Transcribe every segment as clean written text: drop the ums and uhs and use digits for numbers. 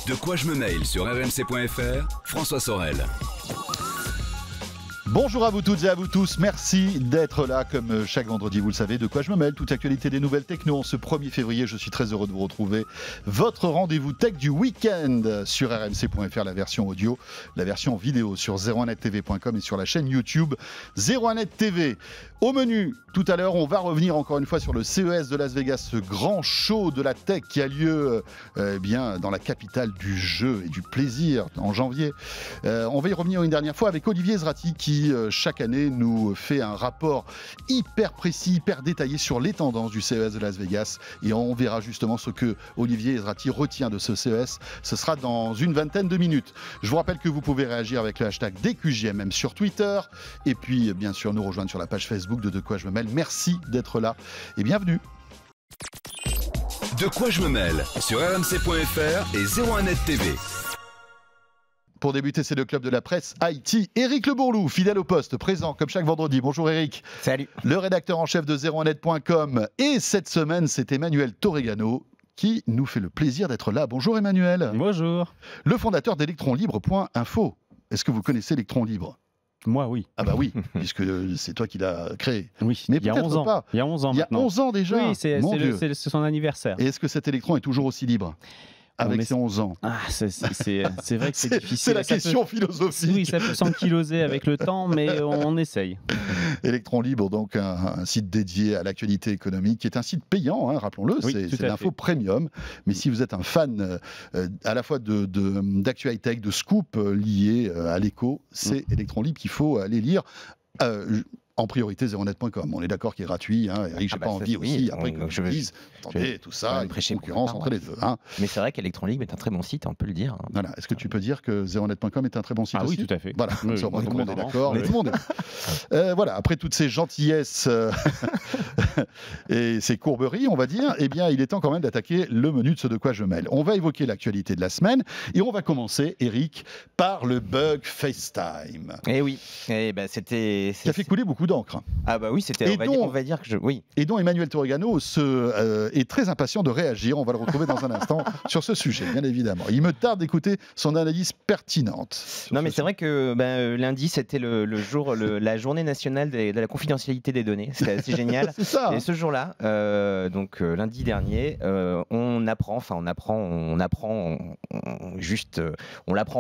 De quoi je me mail sur rmc.fr, François Sorel. Bonjour à vous toutes et à vous tous, merci d'être là comme chaque vendredi, vous le savez, de quoi je me mêle, toute actualité des nouvelles techno. En ce 1er février, je suis très heureux de vous retrouver. Votre rendez-vous tech du week-end sur rmc.fr, la version audio, la version vidéo sur 01nettv.com et sur la chaîne YouTube 01net TV. Au menu, tout à l'heure, on va revenir encore une fois sur le CES de Las Vegas, ce grand show de la tech qui a lieu dans la capitale du jeu et du plaisir en janvier. On va y revenir une dernière fois avec Olivier Ezrati qui chaque année nous fait un rapport hyper précis, hyper détaillé sur les tendances du CES de Las Vegas, et on verra justement ce que Olivier Ezrati retient de ce CES. Ce sera dans une vingtaine de minutes. Je vous rappelle que vous pouvez réagir avec le hashtag DQJMM sur Twitter et puis bien sûr nous rejoindre sur la page Facebook de quoi je me mêle. Merci d'être là et bienvenue. De quoi je me mêle sur rmc.fr et 01net TV. Pour débuter, c'est le club de la presse IT. Éric Le Bourlou, fidèle au poste, présent comme chaque vendredi. Bonjour Éric. Salut. Le rédacteur en chef de 01net.com. Et cette semaine, c'est Emmanuel Torregano qui nous fait le plaisir d'être là. Bonjour Emmanuel. Bonjour. Le fondateur d'Electronlibre.info. Est-ce que vous connaissez Electron Libre ? Moi, oui. Ah bah oui, puisque c'est toi qui l'as créé. Oui, mais il y a 11 ans. Pas. Il y a 11 ans Il y a maintenant. 11 ans déjà. Oui, c'est son anniversaire. Et est-ce que cet électron est toujours aussi libre avec ses 11 ans? Ah, c'est vrai que c'est difficile. C'est la question philosophique. Oui, ça peut s'ankyloser avec le temps, mais on essaye. Electron Libre, donc un site dédié à l'actualité économique, qui est un site payant, hein, rappelons-le, oui, c'est l'info premium. Mais si vous êtes un fan à la fois d'actu high-tech, de scoop liés à l'éco, c'est Electron Libre qu'il faut aller lire. En priorité 01net.com. On est d'accord qu'il est gratuit. Hein. Eric, j'ai pas envie aussi, après que je dise, attendez, tout ça, il y a une concurrence entre les deux. Hein. Mais c'est vrai qu'Electron Libre est un très bon site, on peut le dire. Voilà. Est-ce que tu peux dire que 01net.com est un très bon site aussi? Oui, tout à fait. Voilà, oui, tout le monde est d'accord. Oui. Tout le monde est... voilà, après toutes ces gentillesses et ces courberies, on va dire, eh bien, il est temps quand même d'attaquer le menu de ce de quoi je mêle. On va évoquer l'actualité de la semaine et on va commencer, Eric, par le bug FaceTime. Eh oui, c'était... Ça fait couler beaucoup d'encre. Ah bah oui, c'était, on va dire que oui. Et dont Emmanuel Torregano est très impatient de réagir. On va le retrouver dans un instant sur ce sujet, bien évidemment. Il me tarde d'écouter son analyse pertinente. Non, mais c'est vrai que lundi, c'était la journée nationale de la confidentialité des données. C'était assez génial. C'est ça. Et ce jour-là, lundi dernier, on l'apprend,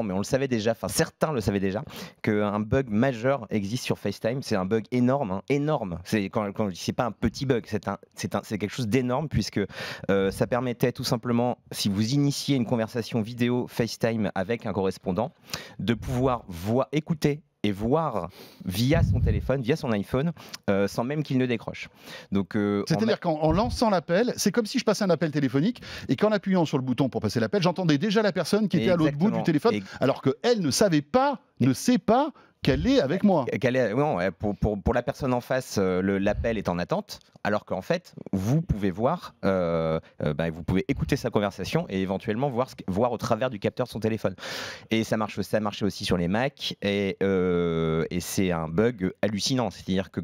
mais on le savait déjà, enfin certains le savaient déjà, qu'un bug majeur existe sur FaceTime. C'est un bug énorme. Énorme. C'est pas un petit bug, c'est quelque chose d'énorme puisque ça permettait tout simplement, si vous initiez une conversation vidéo FaceTime avec un correspondant, de pouvoir écouter et voir via son téléphone, via son iPhone, sans même qu'il ne décroche. Donc, c'est-à-dire qu'en lançant l'appel, c'est comme si je passais un appel téléphonique et qu'en appuyant sur le bouton pour passer l'appel, j'entendais déjà la personne qui était à l'autre bout du téléphone, alors qu'elle ne sait pas qu'elle est avec moi. Pour la personne en face, l'appel est en attente, alors qu'en fait, vous pouvez voir, vous pouvez écouter sa conversation et éventuellement voir au travers du capteur de son téléphone. Et ça marchait aussi sur les Mac, et c'est un bug hallucinant. C'est-à-dire que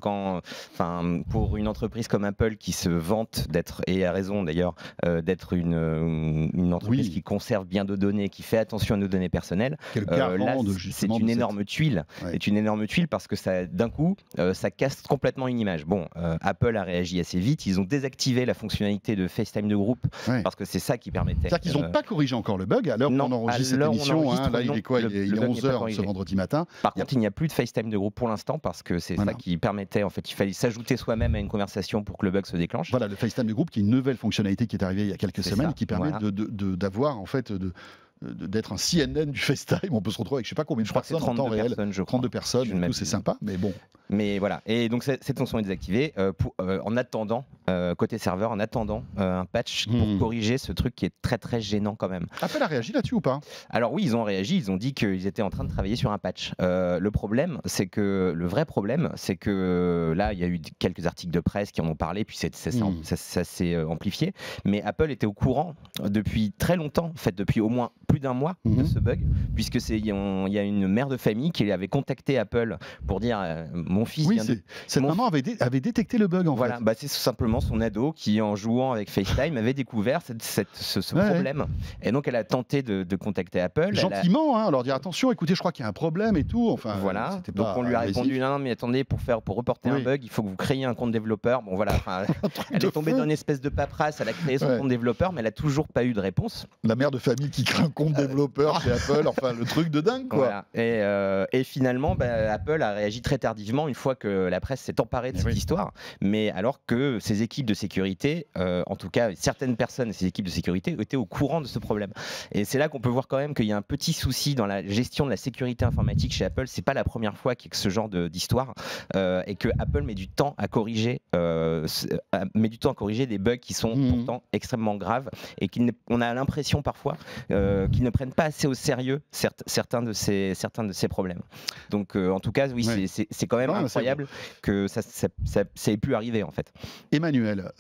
pour une entreprise comme Apple qui se vante d'être, et a raison d'ailleurs, d'être une entreprise qui conserve bien de données, qui fait attention à nos données personnelles, là, c'est une énorme tuile. C'est une énorme tuile parce que d'un coup, ça casse complètement une image. Bon, Apple a réagi assez vite. Ils ont désactivé la fonctionnalité de FaceTime de groupe parce que c'est ça qui permettait. C'est-à-dire qu'ils n'ont pas corrigé encore le bug à l'heure où on enregistre cette émission. Là, il est quoi? Il est 11h ce vendredi matin. Par contre, il n'y a plus de FaceTime de groupe pour l'instant parce que c'est ça qui permettait. En fait, il fallait s'ajouter soi-même à une conversation pour que le bug se déclenche. Voilà, le FaceTime de groupe qui est une nouvelle fonctionnalité qui est arrivée il y a quelques semaines et qui permet d'avoir en fait d'être un CNN du FaceTime. On peut se retrouver avec je sais pas combien de personnes en temps réel, 32 personnes, c'est sympa, mais bon. Mais voilà, et donc cette fonction est désactivée en attendant, côté serveur, un patch pour corriger ce truc qui est très très gênant quand même. Apple a réagi là-dessus ou pas? Alors oui, ils ont réagi, ils ont dit qu'ils étaient en train de travailler sur un patch. Le vrai problème, c'est que là, il y a eu quelques articles de presse qui en ont parlé, puis ça s'est amplifié, mais Apple était au courant depuis très longtemps, en fait depuis au moins plus d'un mois de ce bug, puisque il y a une mère de famille qui avait contacté Apple pour dire mon fils Oui, vient de... cette maman avait détecté le bug en Voilà, fait. bah, c'est tout simplement son ado qui, en jouant avec FaceTime, avait découvert ce problème. Et donc, elle a tenté de contacter Apple. Gentiment, hein, leur dire attention, écoutez, je crois qu'il y a un problème et tout. Enfin, voilà. Donc, on lui a répondu non, mais attendez, pour reporter un bug, il faut que vous créiez un compte développeur. Bon, voilà. Elle est tombée dans une espèce de paperasse. Elle a créé son compte développeur, mais elle a toujours pas eu de réponse. La mère de famille qui crée un compte développeur chez Apple, enfin, le truc de dingue, quoi. Voilà. Et finalement, Apple a réagi très tardivement une fois que la presse s'est emparée de cette histoire. Mais alors que ses équipes de sécurité, en tout cas certaines personnes de ces équipes de sécurité, étaient au courant de ce problème. Et c'est là qu'on peut voir quand même qu'il y a un petit souci dans la gestion de la sécurité informatique chez Apple. C'est pas la première fois qu'il y a ce genre d'histoire et que Apple met du temps à corriger, des bugs qui sont pourtant extrêmement graves et qu'on a l'impression parfois qu'ils ne prennent pas assez au sérieux certains de ces problèmes. Donc en tout cas, oui, c'est quand même incroyable que ça ait pu arriver en fait. Emmanuel,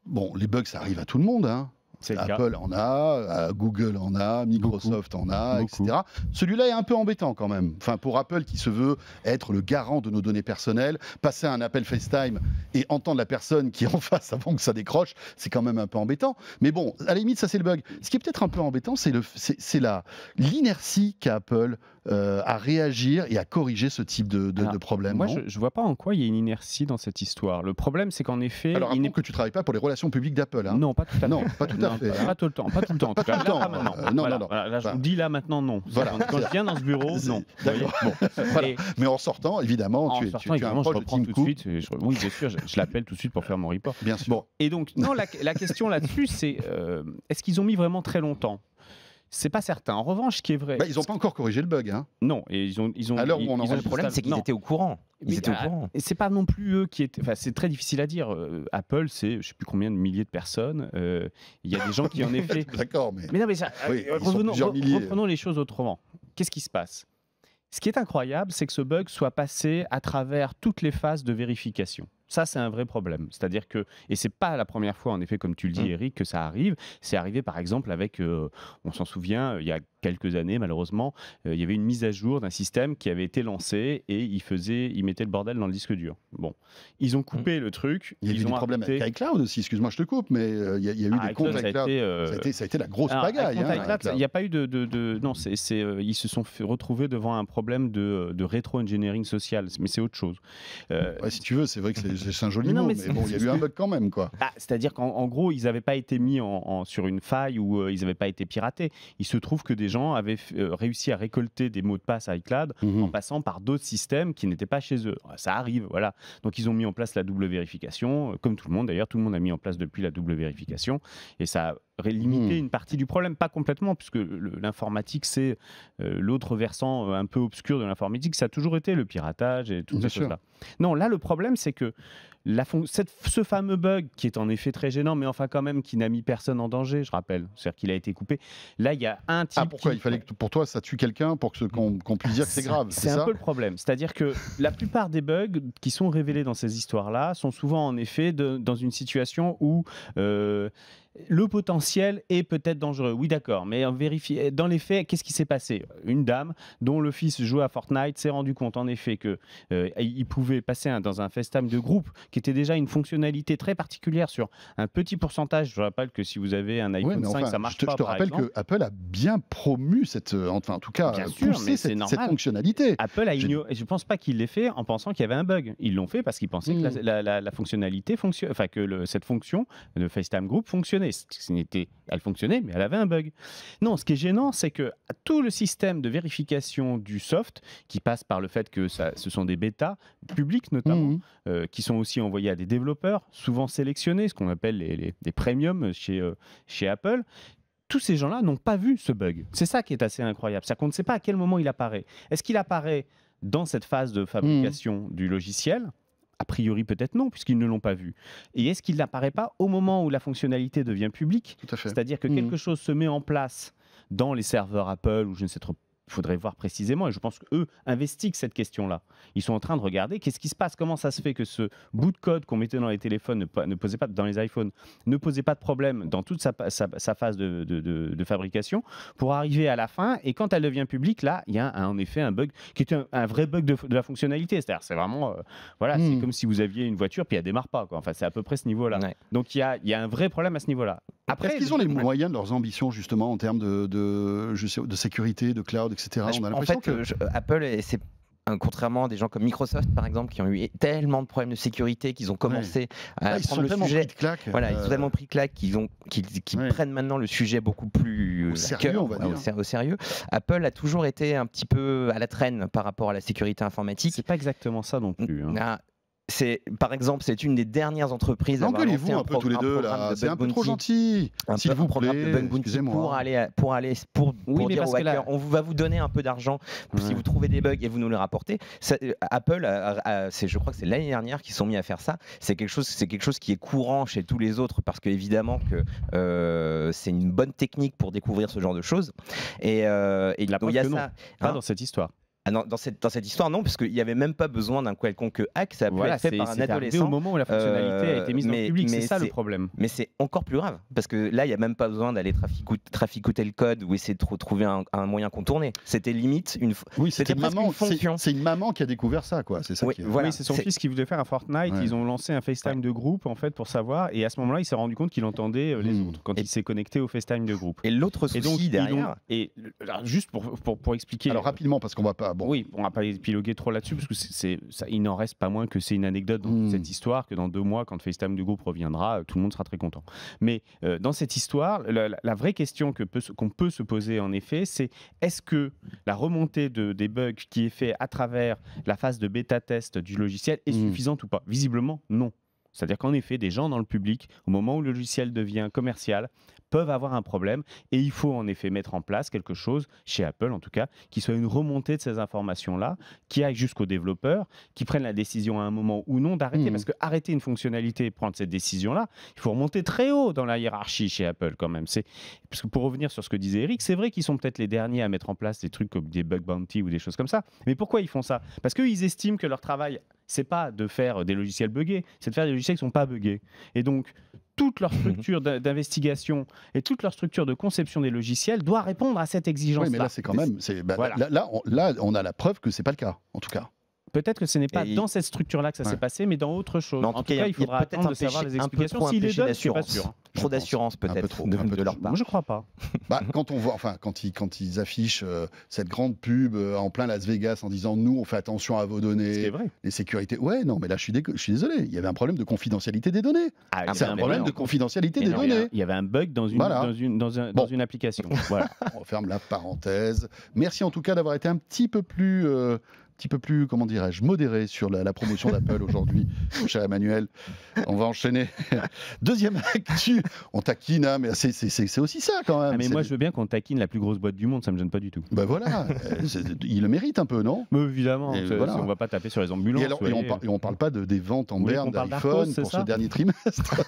bon, les bugs, ça arrive à tout le monde, hein. Apple en a, Google en a, Microsoft en a, etc. Celui-là est un peu embêtant quand même. Enfin, pour Apple qui se veut être le garant de nos données personnelles, passer un appel FaceTime et entendre la personne qui est en face avant que ça décroche, c'est quand même un peu embêtant. Mais bon, à la limite, ça c'est le bug. Ce qui est peut-être un peu embêtant, c'est l'inertie qu'a Apple à réagir et à corriger ce type de problème. Moi, je vois pas en quoi il y a une inertie dans cette histoire. Le problème, c'est qu'en effet... Alors, rappelons que tu travailles pas pour les relations publiques d'Apple. Hein. Non, pas tout à fait. Non, pas tout à fait. Pas tout le temps, pas tout le temps. En tout cas, là, maintenant. Non. Là, je vous dis là maintenant, non. Voilà. Quand je viens dans ce bureau, non. D'accord. Bon, voilà. Mais en sortant, évidemment, tu es un proche de Tim Cook. Tout de suite. Oui, bien sûr, je l'appelle tout de suite pour faire mon report. Bien sûr. Bon, et donc, non, la question là-dessus, c'est est-ce qu'ils ont mis vraiment très longtemps ? C'est pas certain. En revanche, ce qui est vrai. Ils n'ont pas encore corrigé le bug. Hein. Non, et ils ont. À l'heure où on le problème, c'est qu'ils étaient au courant. Et c'est pas non plus eux qui étaient. Enfin, c'est très difficile à dire. Apple, c'est je sais plus combien de milliers de personnes. Il y a des gens qui en effet. D'accord, mais. Mais non, mais ça. Reprenons les choses autrement. Qu'est-ce qui se passe ? Ce qui est incroyable, c'est que ce bug soit passé à travers toutes les phases de vérification. Ça, c'est un vrai problème. C'est-à-dire que, et c'est pas la première fois, en effet, comme tu le dis, Eric, que ça arrive. C'est arrivé, par exemple, avec, on s'en souvient, il y a quelques années, malheureusement, il y avait une mise à jour d'un système qui avait été lancé et il mettait le bordel dans le disque dur. Bon, ils ont coupé le truc. Il y a eu des problèmes avec iCloud aussi. Excuse-moi, je te coupe, mais il y a eu des comptes iCloud. Ça a été la grosse pagaille. Il n'y a pas eu non, ils se sont retrouvés devant un problème de rétro-engineering social, mais c'est autre chose. Si tu veux, c'est vrai que c'est un joli mot, mais bon, il y a eu un bug quand même, quoi. C'est-à-dire qu'en gros, ils n'avaient pas été mis sur une faille ou ils n'avaient pas été piratés. Il se trouve que des gens avaient réussi à récolter des mots de passe à iCloud en passant par d'autres systèmes qui n'étaient pas chez eux. Ça arrive, voilà. Donc ils ont mis en place la double vérification, comme tout le monde d'ailleurs. Tout le monde a mis en place depuis la double vérification et ça a limité une partie du problème, pas complètement, puisque l'informatique, c'est l'autre versant un peu obscur de l'informatique. Ça a toujours été le piratage et toutes ces choses-là. Non, là, le problème, c'est que ce fameux bug, qui est en effet très gênant, mais enfin quand même qui n'a mis personne en danger, je rappelle, c'est-à-dire qu'il a été coupé. Là, il y a un type. Pourquoi il fallait que pour toi ça tue quelqu'un pour qu'on puisse dire que c'est grave? C'est un peu le problème. C'est-à-dire que la plupart des bugs qui sont révélés dans ces histoires-là sont souvent en effet dans une situation où le potentiel est peut-être dangereux. Oui, d'accord, mais dans les faits, qu'est-ce qui s'est passé? Une dame dont le fils jouait à Fortnite s'est rendu compte en effet qu'il pouvait passer dans un FaceTime de groupe qui était déjà une fonctionnalité très particulière sur un petit pourcentage. Je rappelle que si vous avez un iPhone 5, ça marche pas. Je te rappelle que Apple a bien promu en tout cas, poussé cette fonctionnalité. Apple a ignoré, et je ne pense pas qu'il l'ait fait en pensant qu'il y avait un bug. Ils l'ont fait parce qu'ils pensaient que la fonctionnalité fonctionnait, enfin que cette fonction de FaceTime Group fonctionnait. Elle fonctionnait, mais elle avait un bug. Non, ce qui est gênant, c'est que tout le système de vérification du soft, qui passe par le fait que ce sont des bêtas publics notamment, qui sont aussi envoyés à des développeurs, souvent sélectionnés, ce qu'on appelle les premiums chez Apple. Tous ces gens-là n'ont pas vu ce bug. C'est ça qui est assez incroyable. C'est qu'on ne sait pas à quel moment il apparaît. Est-ce qu'il apparaît dans cette phase de fabrication du logiciel ? A priori, peut-être non, puisqu'ils ne l'ont pas vu. Et est-ce qu'il n'apparaît pas au moment où la fonctionnalité devient publique ? Tout à fait. C'est-à-dire que quelque chose se met en place dans les serveurs Apple ou je ne sais trop faudrait voir précisément, et je pense qu'eux investiguent cette question-là. Ils sont en train de regarder qu'est-ce qui se passe, comment ça se fait que ce bout de code qu'on mettait dans les téléphones, ne posait pas dans les iPhones, ne posait pas de problème dans toute sa phase de fabrication, pour arriver à la fin, et quand elle devient publique, là, il y a en effet un bug qui est un vrai bug de la fonctionnalité. C'est-à-dire, c'est vraiment, c'est comme si vous aviez une voiture puis elle démarre pas, quoi. Enfin, c'est à peu près ce niveau-là. Ouais. Donc il y a un vrai problème à ce niveau-là. Après, est-ce qu'ils ont les moyens de leurs ambitions justement en termes de sécurité, de cloud, etc. On a l'impression que Apple, c'est contrairement à des gens comme Microsoft par exemple qui ont eu tellement de problèmes de sécurité qu'ils ont commencé à prendre le sujet, ils sont tellement pris de claque qu'ils prennent maintenant le sujet beaucoup plus au sérieux, on va dire. Au sérieux. Apple a toujours été un petit peu à la traîne par rapport à la sécurité informatique. C'est pas exactement ça non plus. Par exemple, c'est une des dernières entreprises à avoir lancé un peu tous les deux là. C'est un peu trop gentil. S'il vous plaît, excusez-moi. Pour dire aux hackers, on va vous donner un peu d'argent si vous trouvez des bugs et vous nous les rapportez. Apple, je crois que c'est l'année dernière qu'ils sont mis à faire ça. C'est quelque chose qui est courant chez tous les autres parce qu'évidemment que c'est une bonne technique pour découvrir ce genre de choses. Et donc il y a ça. Pas dans cette histoire. Ah non, dans cette histoire, non, parce qu'il n'y avait même pas besoin d'un quelconque hack, ça a pu être fait par un adolescent. Au moment où la fonctionnalité a été mise dans le public, c'est ça le problème. Mais c'est encore plus grave, parce que là, il n'y a même pas besoin d'aller traficoter le code ou essayer de trouver un moyen contourné. C'était limite une fonction. C'est une maman qui a découvert ça, quoi. C'est ça. Oui, voilà, c'est son fils qui voulait faire un Fortnite. Ils ont lancé un FaceTime de groupe en fait pour savoir, et à ce moment-là, il s'est rendu compte qu'il entendait les autres quand il s'est connecté au FaceTime de groupe. Et l'autre souci derrière. Juste pour expliquer. Alors rapidement, parce qu'on va pas. Oui, on va pas épiloguer trop là-dessus parce que il n'en reste pas moins que c'est une anecdote dans cette histoire, que dans 2 mois, quand FaceTime du groupe reviendra, tout le monde sera très content. Mais dans cette histoire, la vraie question qu'on peut se poser en effet, c'est est-ce que la remontée des bugs qui est faite à travers la phase de bêta-test du logiciel est suffisante ou pas? Visiblement, non. C'est-à-dire qu'en effet, des gens dans le public, au moment où le logiciel devient commercial, peuvent avoir un problème, et il faut en effet mettre en place quelque chose, chez Apple en tout cas, qui soit une remontée de ces informations-là, qui aille jusqu'aux développeurs, qui prennent la décision à un moment ou non d'arrêter, parce que arrêter une fonctionnalité et prendre cette décision-là, il faut remonter très haut dans la hiérarchie chez Apple quand même. Parce que pour revenir sur ce que disait Eric, c'est vrai qu'ils sont peut-être les derniers à mettre en place des trucs comme des bug bounty ou des choses comme ça, mais pourquoi ils font ça? Parce qu'ils estiment que leur travail, c'est pas de faire des logiciels buggés, c'est de faire des logiciels qui sont pas buggés. Et donc, toute leur structure d'investigation et toute leur structure de conception des logiciels doit répondre à cette exigence-là. Oui, mais là, c'est quand même... Voilà. Là, on a la preuve que c'est pas le cas, en tout cas. Peut-être que ce n'est pas dans cette structure-là que ça s'est passé, mais dans autre chose. En tout cas, il faudra attendre de savoir les explications. S'il les donne, je suis pas sûr. Trop d'assurance peut-être de leur part. Moi, je crois pas. Quand on voit, quand ils affichent cette grande pub en plein Las Vegas en disant nous, on fait attention à vos données, les sécurités. Ouais, non, mais là, je suis désolé. Il y avait un problème de confidentialité des données. C'est un problème de confidentialité des données. Il y avait un bug dans une application. Voilà. On ferme la parenthèse. Merci en tout cas d'avoir été un petit peu plus comment dirais-je, modéré sur la promotion d'Apple aujourd'hui, cher Emmanuel. On va enchaîner. Deuxième actu, on taquine, hein, mais c'est aussi ça quand même. Mais moi, je veux bien qu'on taquine la plus grosse boîte du monde, ça me gêne pas du tout. Ben voilà, il le mérite un peu, non? Mais évidemment, on va pas taper sur les ambulances. Et on parle pas des ventes en berne d'iPhone pour ce dernier trimestre.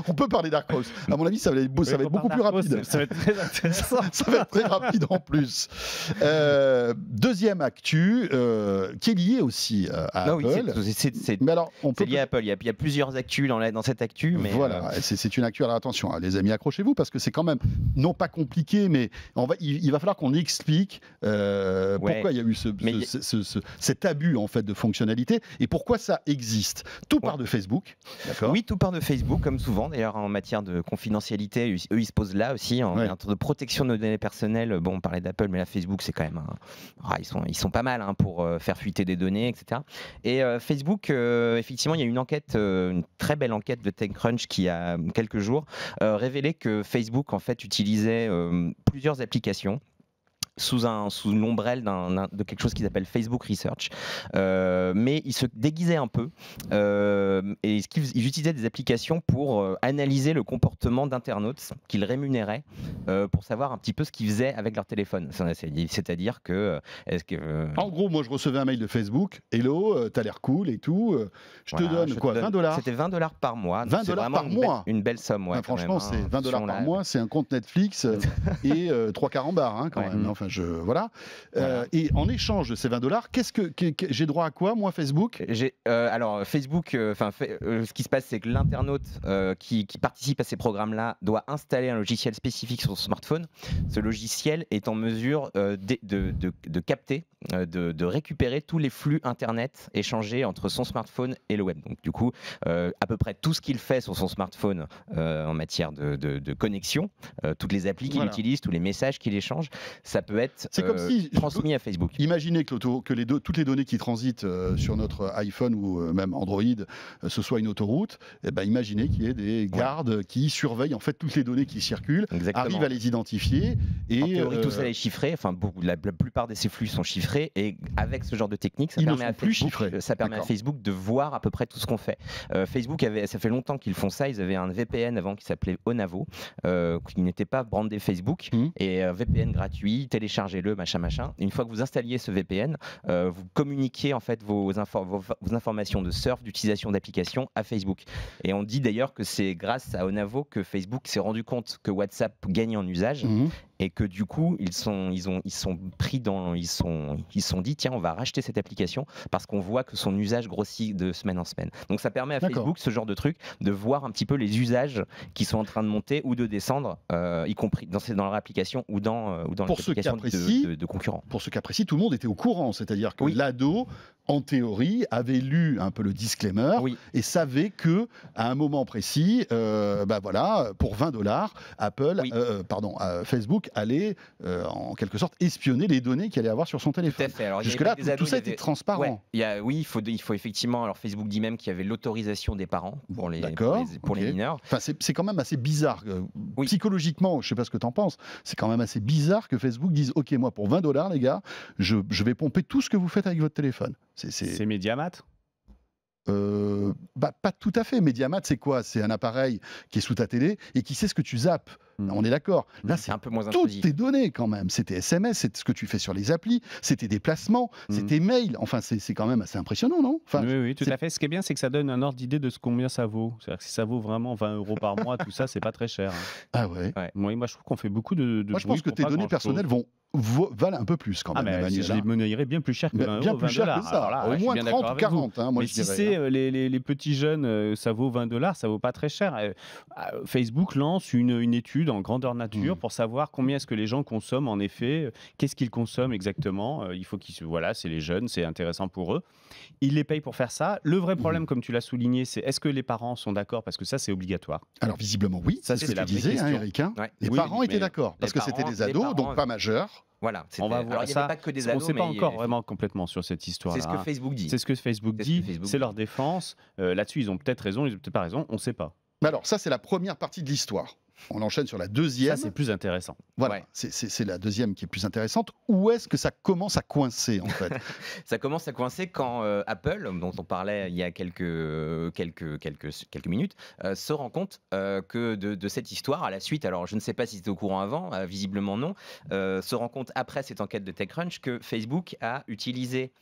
On peut parler Dark Horse. À mon avis, ça va être beaucoup plus rapide. Ça va être très intéressant. Ça va être très rapide en plus. Deuxième actu, qui est lié aussi à Apple. C'est lié à Apple. Il y a plusieurs actus dans cette actu. Mais voilà, c'est une actu. Alors attention, hein, les amis, accrochez-vous parce que c'est quand même, non pas compliqué, mais il va falloir qu'on explique pourquoi il y a eu cet abus en fait, de fonctionnalité et pourquoi ça existe. Tout part de Facebook. Oui, tout part de Facebook, comme souvent d'ailleurs en matière de confidentialité. Eux, ils se posent là aussi, en matière de protection de nos données personnelles. Bon, on parlait d'Apple, mais là, Facebook, c'est quand même... ils sont pas mal pour faire fuiter des données, etc. Et Facebook, effectivement, il y a une enquête, une très belle enquête de TechCrunch qui a quelques jours révélé que Facebook en fait utilisait plusieurs applications sous l'ombrelle de quelque chose qu'ils appellent Facebook Research, mais ils se déguisaient un peu et ils utilisaient des applications pour analyser le comportement d'internautes qu'ils rémunéraient pour savoir un petit peu ce qu'ils faisaient avec leur téléphone. C'est-à-dire que... En gros, moi je recevais un mail de Facebook, hello, t'as l'air cool et tout, je te donne quoi, $20? C'était $20 par mois. $20 par mois. Une belle somme, ouais. Franchement, c'est $20 par mois, c'est un compte Netflix et 3 carambars, hein, quand même. Enfin, Enfin, voilà. Et en échange de ces $20, j'ai droit à quoi, moi, Facebook? Alors Facebook, ce qui se passe, c'est que l'internaute qui participe à ces programmes-là doit installer un logiciel spécifique sur son smartphone. Ce logiciel est en mesure de capter, de récupérer tous les flux internet échangés entre son smartphone et le web. Donc du coup, à peu près tout ce qu'il fait sur son smartphone en matière de connexion, toutes les applis qu'il utilise, tous les messages qu'il échange, ça peut être transmis à Facebook. Imaginez que toutes les données qui transitent sur notre iPhone ou même Android, ce soit une autoroute, et ben imaginez qu'il y ait des gardes qui surveillent en fait toutes les données qui circulent, arrivent à les identifier. Et en théorie, tout ça est chiffré. Enfin, la plupart de ces flux sont chiffrés, et avec ce genre de technique, ça permet à Facebook de voir à peu près tout ce qu'on fait. Facebook ça fait longtemps qu'ils font ça. Ils avaient un VPN avant qui s'appelait Onavo, qui n'était pas brandé Facebook, et VPN gratuit, téléchargez-le, machin. Une fois que vous installiez ce VPN, vous communiquiez en fait vos informations de surf, d'utilisation d'applications à Facebook. Et on dit d'ailleurs que c'est grâce à Onavo que Facebook s'est rendu compte que WhatsApp gagne en usage. Et que du coup ils sont dit tiens, on va racheter cette application parce qu'on voit que son usage grossit de semaine en semaine. Donc ça permet à Facebook, ce genre de truc, de voir un petit peu les usages qui sont en train de monter ou de descendre, y compris dans leur application ou dans l'application de concurrents. Pour ce cas précis, tout le monde était au courant, c'est-à-dire que l'ado, en théorie, avait lu un peu le disclaimer et savait que à un moment précis, pour $20, Facebook allait en quelque sorte espionner les données qu'il allait avoir sur son téléphone. Tout à fait. Alors, jusque-là, tout ça était transparent. Il faut effectivement. Alors Facebook dit même qu'il y avait l'autorisation des parents pour les mineurs. Enfin, c'est quand même assez bizarre. Psychologiquement, je ne sais pas ce que tu en penses, c'est quand même assez bizarre que Facebook dise ok, moi pour $20, les gars, je vais pomper tout ce que vous faites avec votre téléphone. C'est Mediamat? Pas tout à fait. Mediamat, c'est quoi? C'est un appareil qui est sous ta télé et qui sait ce que tu zappes. On est d'accord. Là, c'est un peu moins toutes tes données quand même. C'était SMS, c'est ce que tu fais sur les applis, c'était des placements, c'était mail. Enfin, c'est quand même assez impressionnant, non? Oui, tout à fait. Ce qui est bien, c'est que ça donne un ordre d'idée de combien ça vaut. C'est-à-dire que si ça vaut vraiment 20 € par mois, tout ça, c'est pas très cher. Ah ouais. Moi, je trouve qu'on fait beaucoup de moi, je pense que tes données personnelles valent un peu plus quand même. Mais je les monnaierais bien plus cher que 20 €. Bien plus cher que ça. Au moins 30 ou 40. Moi, mais si c'est les petits jeunes, ça vaut $20, ça vaut pas très cher. Facebook lance une étude en grandeur nature pour savoir combien est-ce que les gens consomment en effet, qu'est-ce qu'ils consomment exactement. Il faut c'est les jeunes, c'est intéressant pour eux. Ils les payent pour faire ça. Le vrai problème, comme tu l'as souligné, c'est est-ce que les parents sont d'accord, parce que ça c'est obligatoire. Alors visiblement oui, c'est ce que tu disais, Eric. Les parents étaient d'accord parce que c'était des ados, donc pas majeurs. Voilà, on va voir ça. Pas que des ados, on ne sait pas encore vraiment complètement sur cette histoire-là. C'est ce que Facebook dit. C'est ce que Facebook dit. C'est leur défense. Là-dessus, ils ont peut-être raison, ils n'ont peut-être pas raison. On ne sait pas. Mais alors, ça, c'est la première partie de l'histoire. On enchaîne sur la deuxième. Ça, c'est plus intéressant. Voilà, c'est la deuxième qui est plus intéressante. Où est-ce que ça commence à coincer, en fait? Ça commence à coincer quand Apple, dont on parlait il y a quelques minutes, se rend compte que de cette histoire, à la suite, alors je ne sais pas si c'était au courant avant, visiblement non, se rend compte après cette enquête de TechCrunch que Facebook a utilisé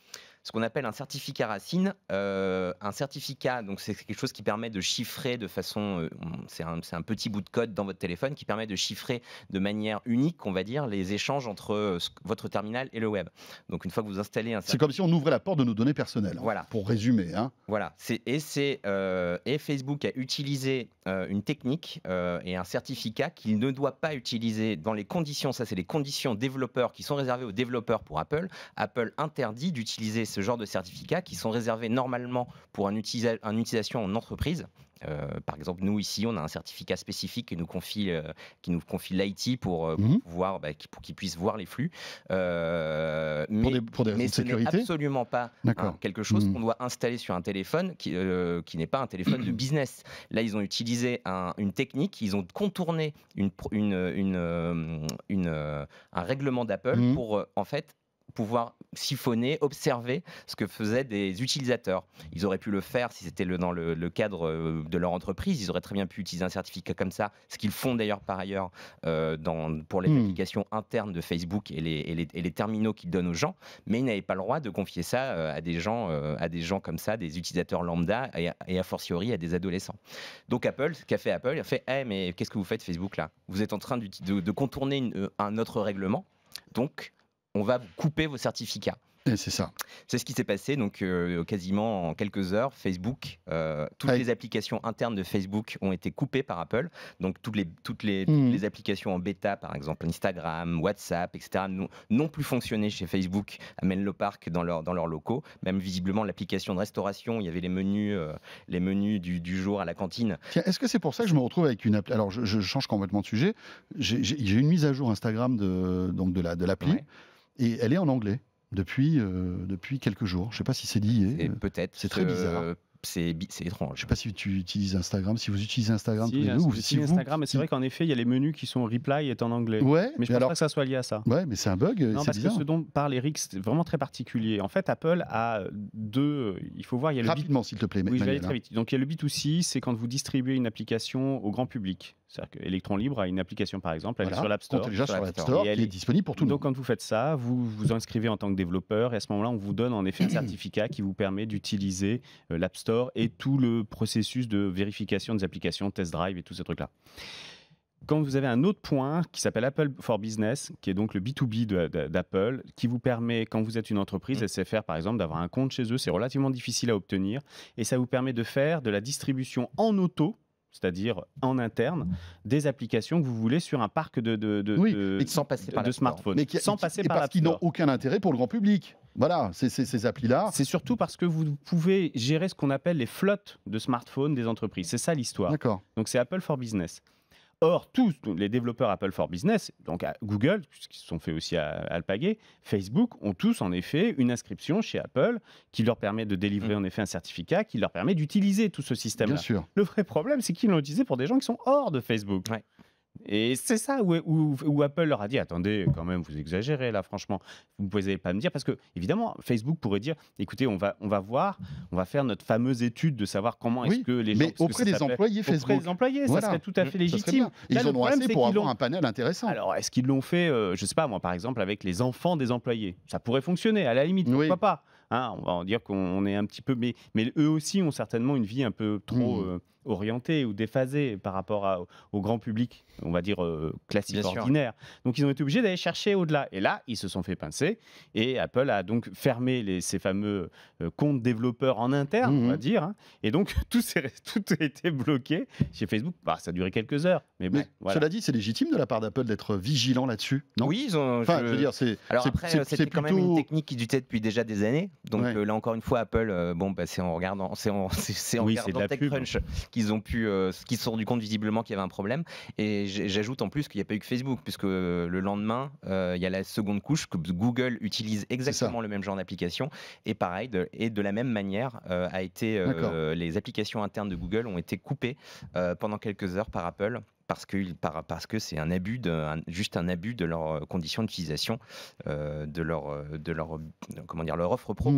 ce qu'on appelle un certificat racine. Un certificat, donc c'est quelque chose qui permet de chiffrer de façon, c'est un petit bout de code dans votre téléphone qui permet de chiffrer de manière unique, on va dire, les échanges entre votre terminal et le web. Donc une fois que vous installez un certificat, c'est comme si on ouvrait la porte de nos données personnelles. Voilà. Pour résumer. Voilà. Et Facebook a utilisé une technique et un certificat qu'il ne doit pas utiliser dans les conditions. Ça, c'est les conditions développeurs qui sont réservées aux développeurs pour Apple. Apple interdit d'utiliser ce genre de certificats qui sont réservés normalement pour une utilisation en entreprise. Par exemple, nous ici, on a un certificat spécifique qui nous confie l'IT pour pouvoir, pour qu'ils puissent voir les flux. Mais ce n'est absolument pas quelque chose qu'on doit installer sur un téléphone qui n'est pas un téléphone de business. Là, ils ont utilisé une technique, ils ont contourné un règlement d'Apple pour en fait pouvoir siphonner, observer ce que faisaient des utilisateurs. Ils auraient pu le faire si c'était dans le cadre de leur entreprise. Ils auraient très bien pu utiliser un certificat comme ça, ce qu'ils font d'ailleurs par ailleurs pour les applications internes de Facebook et les terminaux qu'ils donnent aux gens, mais ils n'avaient pas le droit de confier ça à des gens comme ça, des utilisateurs lambda et a fortiori à des adolescents. Donc Apple, ce qu'a fait Apple, il a fait mais qu'est-ce que vous faites Facebook là? Vous êtes en train de contourner un autre règlement. Donc, on va vous couper vos certificats. Et c'est ça. C'est ce qui s'est passé, donc quasiment en quelques heures. Facebook, toutes les applications internes de Facebook ont été coupées par Apple. Donc toutes les applications en bêta, par exemple Instagram, WhatsApp, etc., n'ont plus fonctionné chez Facebook à Menlo Park dans leurs locaux. Même visiblement l'application de restauration, il y avait les menus du jour à la cantine. Tiens, est-ce que c'est pour ça que je me retrouve avec une appli? Alors je change complètement de sujet. J'ai une mise à jour Instagram de l'appli, Ouais. et elle est en anglais. Depuis quelques jours. Je ne sais pas si c'est lié. Et peut-être. C'est très bizarre. C'est étrange. Je ne sais pas si tu utilises Instagram, si vous utilisez Instagram tous les deux. Si Instagram, mais c'est vrai qu'en effet, il y a les menus qui sont reply est en anglais. Ouais, mais je pense pas que ça soit lié à ça. Ouais, mais c'est un bug. Non, c'est parce bizarre. que ce dont parle Eric, c'est vraiment très particulier. En fait, Apple a deux. Il faut voir, il y a le Rapidement, s'il te plaît. Oui, je vais aller Manuel, très vite. Donc, il y a le B2C, c'est quand vous distribuez une application au grand public. C'est-à-dire que Electron Libre a une application, par exemple, elle est sur l'App qu'on Store. télécharge sur l'App Store, Et elle qui est disponible pour tout le monde. Donc, quand vous faites ça, vous vous inscrivez en tant que développeur, et à ce moment-là, on vous donne en effet un certificat qui vous permet d'utiliser l'App Store et tout le processus de vérification des applications, test drive et tous ces trucs-là. Quand vous avez un autre point qui s'appelle Apple for Business, qui est donc le B2B d'Apple, qui vous permet, quand vous êtes une entreprise SFR par exemple, d'avoir un compte chez eux, c'est relativement difficile à obtenir, et ça vous permet de faire de la distribution en auto, c'est-à-dire en interne, des applications que vous voulez sur un parc et sans passer par de smartphones, sans passer par parce qu'ils n'ont aucun intérêt pour le grand public. Voilà, ces applis-là. C'est surtout parce que vous pouvez gérer ce qu'on appelle les flottes de smartphones des entreprises. C'est ça l'histoire. D'accord. Donc c'est Apple for Business. Or, tous les développeurs Apple for Business, donc Google, puisqu'ils se sont fait aussi à Alpagé, Facebook, ont tous en effet une inscription chez Apple qui leur permet de délivrer en effet un certificat, qui leur permet d'utiliser tout ce système-là. Bien sûr. Le vrai problème, c'est qu'ils l'ont utilisé pour des gens qui sont hors de Facebook. Ouais. Et c'est ça où Apple leur a dit, attendez, quand même, vous exagérez là, franchement. Vous ne pouvez pas me dire, parce que évidemment, Facebook pourrait dire, écoutez, on va voir, on va faire notre fameuse étude de savoir comment est-ce que les gens... Mais auprès des employés Facebook. Auprès des employés, Voilà. ça serait tout à fait légitime. Ils Là, en le ont problème, assez c'est pour qu'ils avoir l'ont- un panel intéressant. Alors, est-ce qu'ils l'ont fait, je ne sais pas, moi, par exemple, avec les enfants des employés? Ça pourrait fonctionner, à la limite, Oui. pourquoi pas, hein, on va en dire qu'on est un petit peu... Mais eux aussi ont certainement une vie un peu trop... orientés ou déphasés par rapport au grand public, on va dire classique, Bien sûr. ordinaire. Donc ils ont été obligés d'aller chercher au-delà. Et là, ils se sont fait pincer. Et Apple a donc fermé ces fameux comptes développeurs en interne, on va dire. Hein. Et donc tout a été bloqué chez Facebook. Bah, ça a duré quelques heures. Mais bon, Mais voilà. cela dit, c'est légitime de la part d'Apple d'être vigilant là-dessus, non? Oui, ils ont. Enfin, je veux dire, c'est. Alors c'est- après, c'est- c'était c'est quand même plutôt- une technique qui durait depuis déjà des années. Donc Ouais. là encore une fois, Apple, c'est en regardant, c'est en Oui, c'est de regardant la pub. TechCrunch qu'ils ont pu, qu'ils se sont rendu compte visiblement qu'il y avait un problème. Et j'ajoute en plus qu'il n'y a pas eu que Facebook, puisque le lendemain, il y a la seconde couche que Google utilise exactement le même genre d'application. Et pareil, de la même manière, les applications internes de Google ont été coupées pendant quelques heures par Apple. Parce que c'est juste un abus de leurs conditions d'utilisation, de leur offre pro.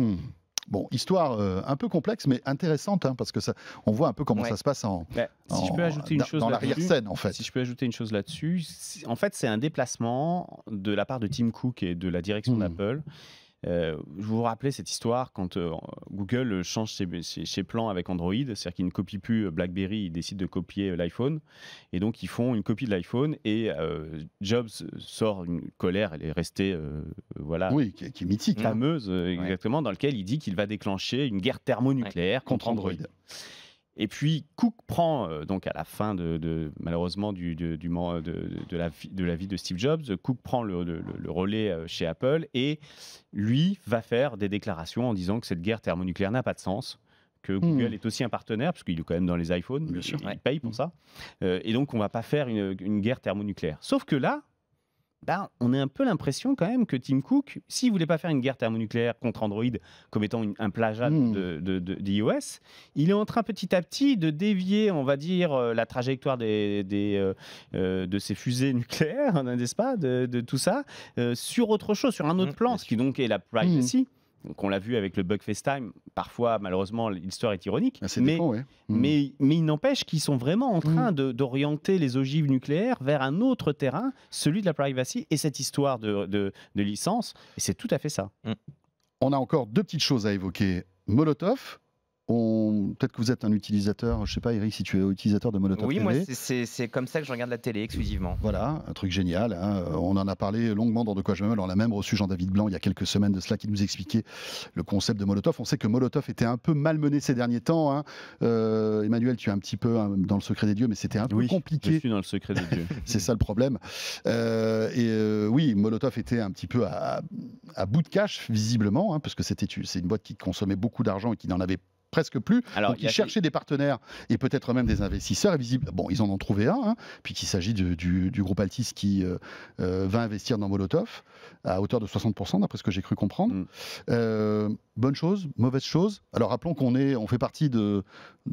Bon, histoire un peu complexe, mais intéressante, hein, parce que on voit un peu comment Ouais. ça se passe Si je peux ajouter une chose dans là-dessus, l'arrière-scène, en fait. Si je peux ajouter une chose là-dessus, en fait, c'est un déplacement de la part de Tim Cook et de la direction d'Apple. Je vous rappelle cette histoire quand Google change ses plans avec Android, c'est-à-dire qu'il ne copie plus BlackBerry, il décide de copier l'iPhone, et donc ils font une copie de l'iPhone, et Jobs sort une colère, elle est restée Oui, qui est mythique. hein. fameuse, exactement, dans lequel il dit qu'il va déclencher une guerre thermonucléaire contre Android. Et puis Cook prend, donc à la fin malheureusement de la vie de Steve Jobs, Cook prend le relais chez Apple et lui va faire des déclarations en disant que cette guerre thermonucléaire n'a pas de sens, que Google est aussi un partenaire, parce qu'il est quand même dans les iPhones, Bien sûr. il paye pour ça, et donc on ne va pas faire une guerre thermonucléaire. Sauf que là, on a un peu l'impression quand même que Tim Cook, s'il ne voulait pas faire une guerre thermonucléaire contre Android comme étant un plagiat d'iOS, il est en train petit à petit de dévier, on va dire, la trajectoire de ces fusées nucléaires, n'est-ce pas, de tout ça, sur autre chose, sur un autre plan, ce qui donc est la privacy. Donc on l'a vu avec le bug FaceTime, parfois malheureusement l'histoire est ironique, mais il n'empêche qu'ils sont vraiment en train d'orienter les ogives nucléaires vers un autre terrain, celui de la privacy et cette histoire de licence, et c'est tout à fait ça. On a encore deux petites choses à évoquer. Molotov Peut-être que vous êtes un utilisateur, je sais pas Eric, si tu es utilisateur de Molotov Oui, TV. moi c'est comme ça que je regarde la télé exclusivement. Voilà, un truc génial. Hein. On en a parlé longuement dans De quoi je me mêle. On a même reçu Jean-David Blanc il y a quelques semaines de cela qui nous expliquait le concept de Molotov. On sait que Molotov était un peu malmené ces derniers temps. Hein. Emmanuel, tu es un petit peu dans le secret des dieux, mais c'était un peu compliqué. Je suis dans le secret des dieux. C'est ça le problème. Oui, Molotov était un petit peu à bout de cash, visiblement, hein, parce que c'est une boîte qui consommait beaucoup d'argent et qui n'en avait presque plus. Alors, donc ils cherchaient des partenaires et peut-être même des investisseurs. Et bon, ils en ont trouvé un, hein, puisqu'il s'agit du groupe Altis qui va investir dans Molotov à hauteur de 60%, d'après ce que j'ai cru comprendre. Bonne chose, mauvaise chose. Alors rappelons on fait partie de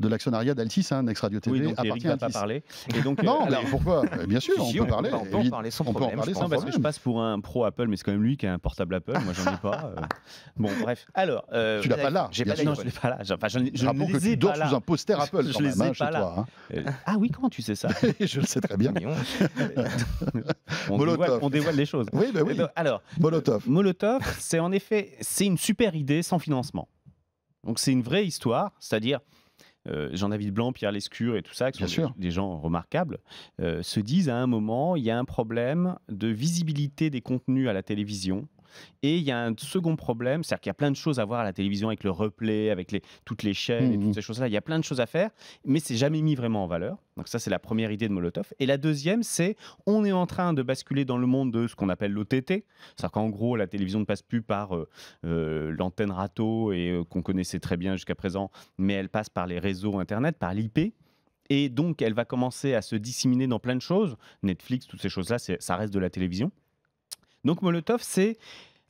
l'actionnariat d'Altis, hein, Next Radio TV. Oui, donc Eric va pas parler. Et donc, non, mais pourquoi Bien sûr, Si, on peut parler. On peut en parler sans problème. Parce que je passe pour un pro Apple, mais c'est quand même lui qui a un portable Apple. Moi, j'en ai pas. Bon, bref. Alors, tu l'as pas là. Non, je l'ai pas là. Enfin, je rappelons ne que les ai tu dors pas là. sous un poster Apple. Je les ai pas là. Ah oui, comment tu sais ça? Je le sais très bien. On dévoile les choses. Oui, oui. Alors, Molotov, c'est en effet, c'est une super idée sans financement. Donc c'est une vraie histoire, c'est-à-dire Jean-David Blanc, Pierre Lescure et tout ça, qui sont des gens remarquables, se disent à un moment, il y a un problème de visibilité des contenus à la télévision. Et il y a un second problème, c'est-à-dire qu'il y a plein de choses à voir à la télévision avec le replay, avec toutes les chaînes et toutes ces choses-là. Il y a plein de choses à faire, mais c'est jamais mis vraiment en valeur. Donc ça, c'est la première idée de Molotov. Et la deuxième, c'est on est en train de basculer dans le monde de ce qu'on appelle l'OTT. C'est-à-dire qu'en gros, la télévision ne passe plus par l'antenne râteau et qu'on connaissait très bien jusqu'à présent, mais elle passe par les réseaux Internet, par l'IP. Et donc, elle va commencer à se disséminer dans plein de choses. Netflix, toutes ces choses-là, ça reste de la télévision. Donc Molotov, c'est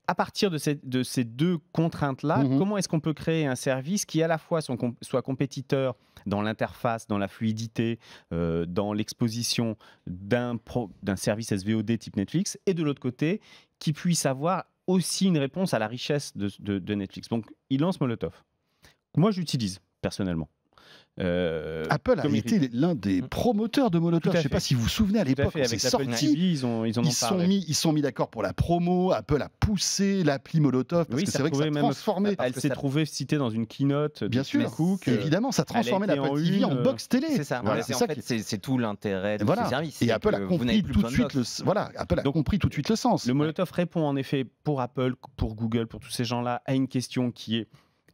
à partir de ces deux contraintes-là, comment est-ce qu'on peut créer un service qui à la fois soit compétiteur dans l'interface, dans la fluidité, dans l'exposition d'un service SVOD type Netflix, et de l'autre côté, qui puisse avoir aussi une réponse à la richesse de Netflix. Donc il lance Molotov. Moi, j'utilise personnellement. Apple a été l'un des promoteurs de Molotov. Je ne sais pas si vous vous souvenez à l'époque, quand c'est sorti, ils sont mis d'accord pour la promo. Apple a poussé l'appli Molotov parce que c'est vrai que ça transformait. Elle s'est trouvée citée dans une keynote. Bien sûr, évidemment, ça transformait l'Apple TV en box télé. C'est ça. Voilà, c'est tout l'intérêt de ce service. Et Apple a compris tout de suite le sens. Le Molotov répond en effet pour Apple, pour Google, pour tous ces gens-là à une question qui est: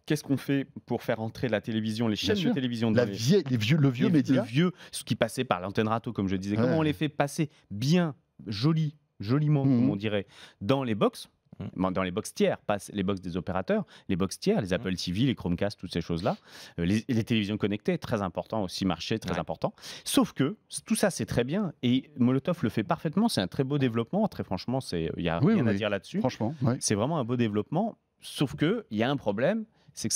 qu'est-ce qu'on fait pour faire entrer la télévision, les chaînes de télévision, le vieux média, ce qui passait par l'antenne râteau, comme je disais. Comment on les fait passer bien, joliment, comme on dirait, dans les box, dans les box tiers, pas les box des opérateurs, les box tiers, les Apple TV, les Chromecast, toutes ces choses-là, les télévisions connectées, très important aussi, marché très important. Sauf que tout ça, c'est très bien, et Molotov le fait parfaitement. C'est un très beau développement. Très franchement, il n'y a rien à dire là-dessus. Franchement, c'est vraiment un beau développement. Sauf que il y a un problème. C'est que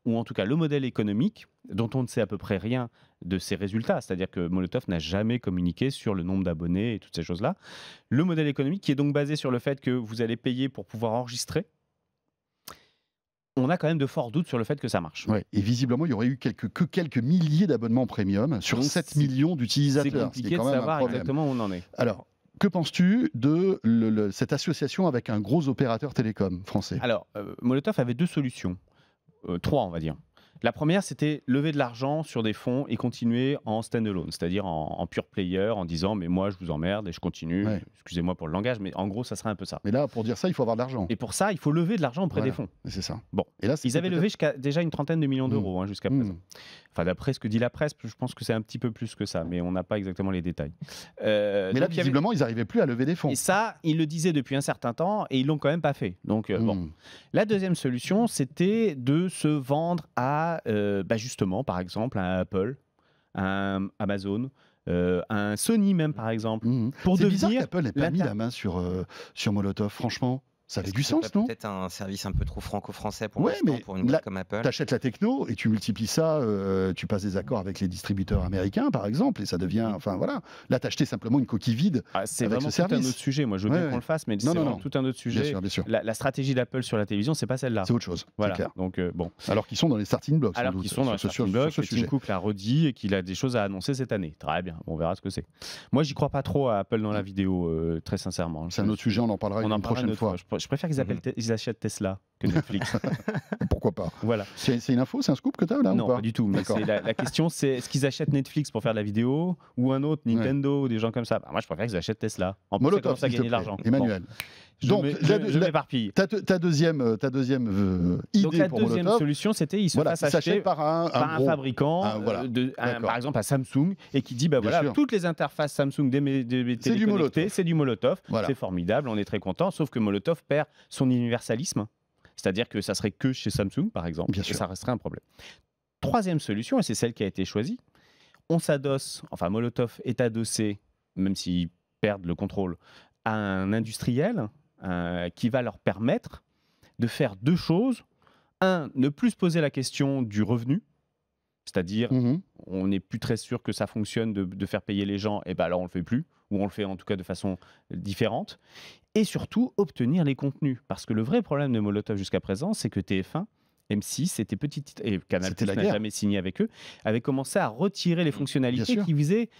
ou en tout cas le modèle économique, dont on ne sait à peu près rien de ses résultats, c'est-à-dire que Molotov n'a jamais communiqué sur le nombre d'abonnés et toutes ces choses-là. Le modèle économique qui est donc basé sur le fait que vous allez payer pour pouvoir enregistrer, on a quand même de forts doutes sur le fait que ça marche. Ouais, et visiblement, il y aurait eu quelques milliers d'abonnements premium sur donc 7 millions d'utilisateurs. C'est compliqué de savoir exactement où on en est. Alors, que penses-tu de cette association avec un gros opérateur télécom français? Alors, Molotov avait deux solutions. 3, on va dire. La première, c'était lever de l'argent sur des fonds et continuer en stand-alone, c'est-à-dire en pure player, en disant mais moi je vous emmerde et je continue. Excusez-moi pour le langage, mais en gros ça serait un peu ça. Mais là, pour dire ça, il faut avoir de l'argent. Et pour ça, il faut lever de l'argent auprès des fonds. C'est ça. Bon, et là, ils avaient levé déjà une trentaine de millions d'euros jusqu'à présent. Enfin, d'après ce que dit la presse, je pense que c'est un petit peu plus que ça, mais on n'a pas exactement les détails. Mais là, visiblement, ils n'arrivaient plus à lever des fonds. Et ça, ils le disaient depuis un certain temps et ils l'ont quand même pas fait. Donc, bon. La deuxième solution, c'était de se vendre à, justement, par exemple, à Apple, à Amazon, un Sony même, par exemple. C'est bizarre qu'Apple n'ait pas mis la main sur Molotov, franchement. Ça avait du sens, non? Peut-être un service un peu trop franco-français pour l'instant, pour une boîte comme Apple. Tu achètes la techno et tu multiplies ça, tu passes des accords avec les distributeurs américains, par exemple, et ça devient... Enfin, voilà. Là, tu as acheté simplement une coquille vide. C'est vraiment tout un autre sujet. Moi, je veux bien qu'on le fasse, mais c'est vraiment tout un autre sujet. Bien sûr. La stratégie d'Apple sur la télévision, c'est pas celle-là. C'est autre chose, voilà. Clair. Donc, bon. Alors qu'ils sont dans les starting blocks. Alors qu'ils sont dans les starting blocks, que Tim Cook l'a redit et qu'il a des choses à annoncer cette année. Très bien, on verra ce que c'est. Moi, j'y crois pas trop à Apple dans la vidéo, très sincèrement. C'est un autre sujet, on en parlera une prochaine fois. je préfère qu'ils achètent Tesla que Netflix. Pourquoi pas? Voilà. C'est une info, c'est un scoop que tu as là Non, ou pas pas du tout. Mais la question, c'est est-ce qu'ils achètent Netflix pour faire de la vidéo ou un autre, Nintendo ou des gens comme ça? Moi, je préfère qu'ils achètent Tesla. En plus, Molotov, ça gagner de l'argent. Emmanuel. Donc, je m'éparpille. Ta deuxième idée Donc, la pour deuxième Molotov, solution, c'était ils se fassent s'achète acheter par un gros fabricant, par exemple à Samsung, et qui dit toutes les interfaces Samsung des télé connectées, c'est du Molotov. Voilà. C'est formidable, on est très content, sauf que Molotov perd son universalisme. C'est-à-dire que ça serait que chez Samsung, par exemple, et ça resterait un problème. Troisième solution, et c'est celle qui a été choisie, on s'adosse, enfin Molotov est adossé, même s'ils perdent le contrôle, à un industriel qui va leur permettre de faire deux choses. Un, ne plus se poser la question du revenu, c'est-à-dire on n'est plus très sûr que ça fonctionne de faire payer les gens, et ben alors on le fait plus, ou on le fait en tout cas de façon différente. Et surtout, obtenir les contenus. Parce que le vrai problème de Molotov jusqu'à présent, c'est que TF1, M6, était petite, et Canal+ n'a jamais signé avec eux, avait commencé à retirer les fonctionnalités qui visaient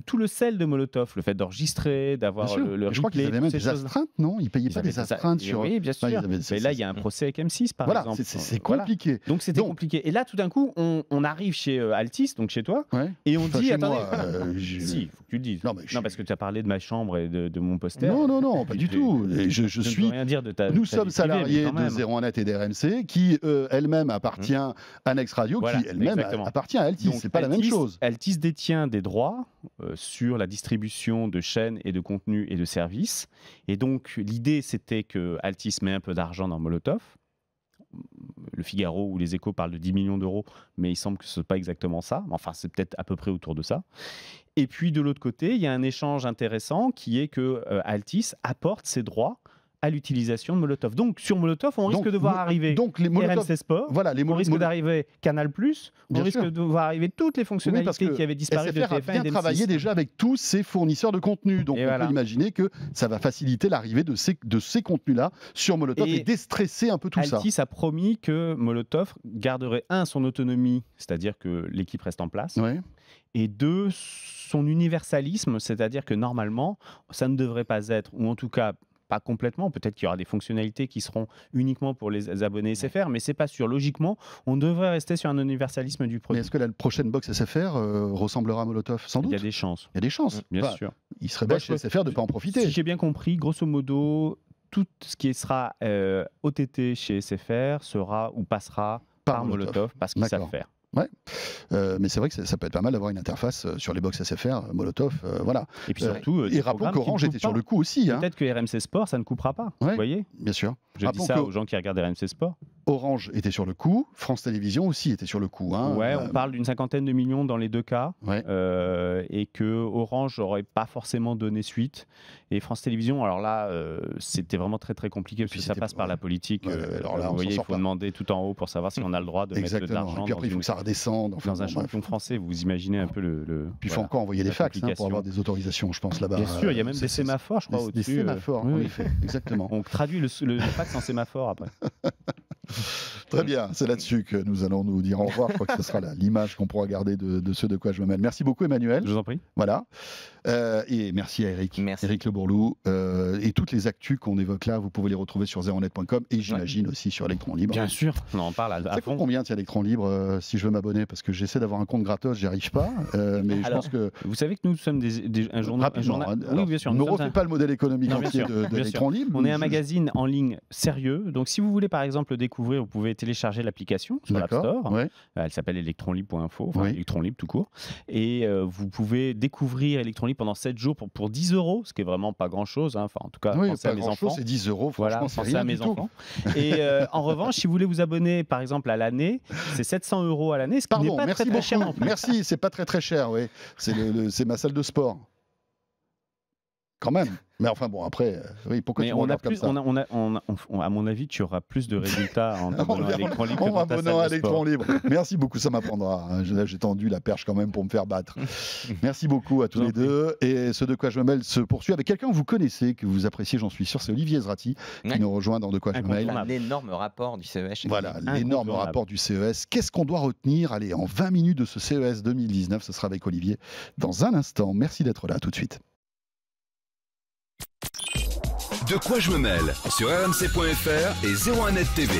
tout le sel de Molotov, le fait d'enregistrer, d'avoir le replay. Je crois qu'ils avaient même des astreintes, non? Ils payaient pas des astreintes sur... Oui, bien sûr. Mais là, il y a un procès avec M6, par exemple. C'est compliqué. Donc, c'était compliqué. Et là, tout d'un coup, on arrive chez Altis, donc chez toi, et on dit, attendez... Si, il faut que tu le dises. Non, parce que tu as parlé de ma chambre et de mon poster. Non, pas du tout. Je suis... rien dire de ta Nous sommes salariés de 01net et d'RMC, qui elle-même appartient à Next Radio, qui elle-même appartient à Altis. C'est pas la même chose. Altis détient des droits sur la distribution de chaînes et de contenus et de services. Et donc, l'idée, c'était que Altis met un peu d'argent dans Molotov. Le Figaro ou les Échos parlent de 10 millions d'euros, mais il semble que ce n'est pas exactement ça. Enfin, c'est peut-être à peu près autour de ça. Et puis, de l'autre côté, il y a un échange intéressant qui est que Altis apporte ses droits à l'utilisation de Molotov. Donc, sur Molotov, on risque de voir arriver RMC Sport, on risque d'arriver Canal+, on risque de voir arriver toutes les fonctionnalités qui avaient disparu de TF1 et d'M6. Travailler déjà avec tous ces fournisseurs de contenu. Donc, on peut imaginer que ça va faciliter l'arrivée de ces contenus-là sur Molotov et déstresser un peu tout ça. Altis a promis que Molotov garderait, son autonomie, c'est-à-dire que l'équipe reste en place, et deux, son universalisme, c'est-à-dire que normalement, ça ne devrait pas être, ou en tout cas, pas complètement, peut-être qu'il y aura des fonctionnalités qui seront uniquement pour les abonnés SFR, mais c'est pas sûr. Logiquement, on devrait rester sur un universalisme du produit. Mais est-ce que la prochaine box SFR ressemblera à Molotov? Sans doute. Il y a des chances. Il y a des chances. Bien sûr. Il serait bête chez SFR de ne pas en profiter. Si j'ai bien compris, grosso modo, tout ce qui sera OTT chez SFR sera ou passera par Molotov parce qu'ils savent faire. Ouais, mais c'est vrai que ça peut être pas mal d'avoir une interface sur les box SFR, Molotov, voilà. Et puis surtout, et rappelons qu'Orange était sur le coup aussi. Peut-être que RMC Sport, ça ne coupera pas. Vous voyez? Bien sûr. Je dis ça aux gens qui regardent RMC Sport. Orange était sur le coup, France Télévisions aussi était sur le coup. On parle d'une 50aine de millions dans les deux cas, et que Orange n'aurait pas forcément donné suite. Et France Télévisions, alors là, c'était vraiment très très compliqué parce que ça passe par la politique. Alors là, vous voyez, il faut demander tout en haut pour savoir si on a le droit de mettre de l'argent. Et puis après, il faut que ça redescende. Dans un champion français, vous imaginez un peu le. Puis il faut encore envoyer des fax pour avoir des autorisations, je pense, là-bas. Bien sûr, il y a même des sémaphores, je crois, au-dessus. Des sémaphores, en effet, exactement. On traduit le fax en sémaphore après. Très bien, c'est là-dessus que nous allons nous dire au revoir. Je crois que ce sera l'image qu'on pourra garder de ce de quoi je me mêle. Merci beaucoup, Emmanuel. Je vous en prie. Voilà. Et merci à Eric. Eric Le Bourlou. Et toutes les actus qu'on évoque là, vous pouvez les retrouver sur 01net.com et j'imagine aussi sur Electron Libre. Bien sûr, on en parle à fond. Combien tiens Electron Libre si je veux m'abonner? Parce que j'essaie d'avoir un compte gratos, j'y arrive pas. Mais je pense que. Vous savez que nous sommes un journal. Oui, bien sûr. Ne refait pas le modèle économique entier de Electron Libre. On est un magazine en ligne sérieux. Donc si vous voulez par exemple découvrir, vous pouvez télécharger l'application sur l'App Store. Elle s'appelle electronlibre.info, Electron Libre tout court. Et vous pouvez découvrir Electron Libre pendant 7 jours pour 10 €, ce qui est vraiment pas grand-chose. Enfin, en tout cas, pensez à mes enfants. C'est 10 €, voilà, pensez à mes enfants. Et en revanche, si vous voulez vous abonner, par exemple, à l'année, c'est 700 € à l'année, ce qui n'est pas très cher non plus. Merci, c'est pas très cher, oui. C'est ma salle de sport. Quand même. Mais enfin bon, après, oui, pourquoi tu me regardes comme ça? À mon avis, tu auras plus de résultats en abonnant à Electron Libre que dans ta salle de sport. Libre. Merci beaucoup, ça m'apprendra. J'ai tendu la perche quand même pour me faire battre. Merci beaucoup à tous les deux. Et ce De quoi je me mêle se poursuit avec quelqu'un que vous connaissez, que vous appréciez, j'en suis sûr, c'est Olivier Zrati qui nous rejoint dans De quoi je me mêle. L'énorme rapport du CES. Voilà, l'énorme rapport du CES. Qu'est-ce qu'on doit retenir? Allez, en 20 minutes de ce CES 2019, ce sera avec Olivier dans un instant. Merci d'être là, tout de suite. De quoi je me mêle sur rmc.fr et 01net TV.